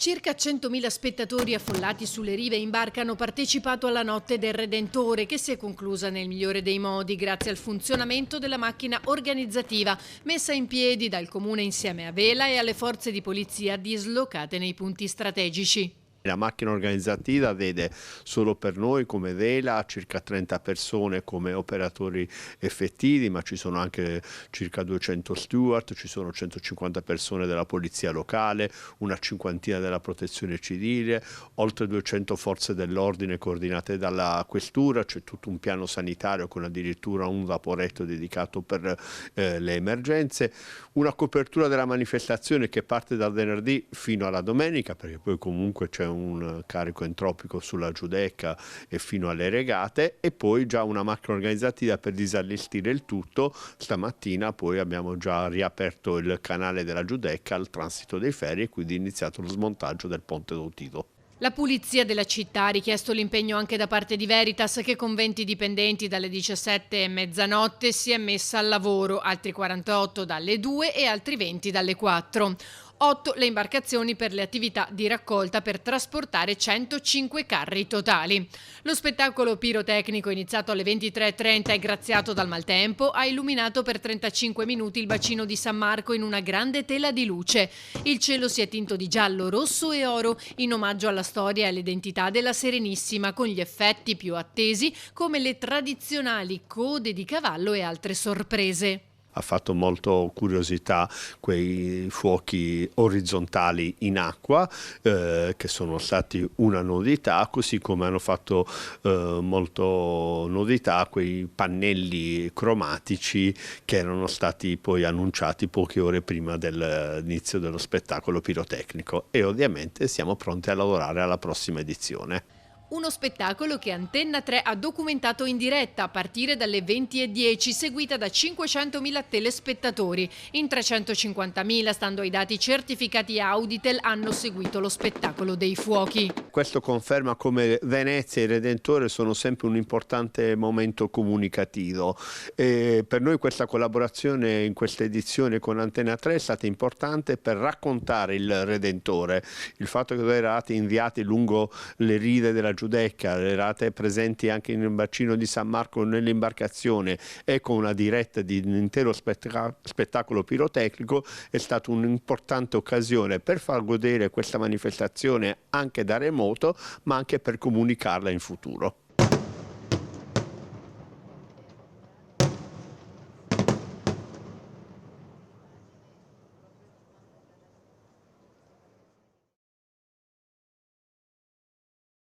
Circa 100.000 spettatori affollati sulle rive in barca hanno partecipato alla Notte del Redentore, che si è conclusa nel migliore dei modi grazie al funzionamento della macchina organizzativa messa in piedi dal Comune insieme a Vela e alle forze di polizia dislocate nei punti strategici. La macchina organizzativa vede solo per noi come Vela circa 30 persone come operatori effettivi, ma ci sono anche circa 200 steward, ci sono 150 persone della polizia locale, una cinquantina della protezione civile, oltre 200 forze dell'ordine coordinate dalla questura, c'è tutto un piano sanitario con addirittura un vaporetto dedicato per le emergenze, una copertura della manifestazione che parte dal venerdì fino alla domenica, perché poi comunque c'è un carico entropico sulla Giudecca e fino alle regate, e poi già una macchina organizzativa per disallestire il tutto. Stamattina poi abbiamo già riaperto il canale della Giudecca al transito dei ferri e quindi iniziato lo smontaggio del ponte d'Otito. La pulizia della città ha richiesto l'impegno anche da parte di Veritas, che con 20 dipendenti dalle 17 e mezzanotte si è messa al lavoro, altri 48 dalle 2 e altri 20 dalle 4. 8 le imbarcazioni per le attività di raccolta per trasportare 105 carri totali. Lo spettacolo pirotecnico, iniziato alle 23:30 e graziato dal maltempo, ha illuminato per 35 minuti il bacino di San Marco in una grande tela di luce. Il cielo si è tinto di giallo, rosso e oro in omaggio alla storia e all'identità della Serenissima, con gli effetti più attesi come le tradizionali code di cavallo e altre sorprese. Ha fatto molto curiosità quei fuochi orizzontali in acqua che sono stati una novità, così come hanno fatto molto novità quei pannelli cromatici che erano stati poi annunciati poche ore prima dell'inizio dello spettacolo pirotecnico, e ovviamente siamo pronti a lavorare alla prossima edizione. Uno spettacolo che Antenna 3 ha documentato in diretta a partire dalle 20:10, seguita da 500.000 telespettatori. In 350.000, stando ai dati certificati Auditel, hanno seguito lo spettacolo dei fuochi. Questo conferma come Venezia e il Redentore sono sempre un importante momento comunicativo. E per noi questa collaborazione in questa edizione con Antenna 3 è stata importante per raccontare il Redentore. Il fatto che voi eravate inviati lungo le rive della Giudecca, eravate presenti anche nel bacino di San Marco nell'imbarcazione e con una diretta di un intero spettacolo pirotecnico, è stata un'importante occasione per far godere questa manifestazione anche da remoto, ma anche per comunicarla in futuro.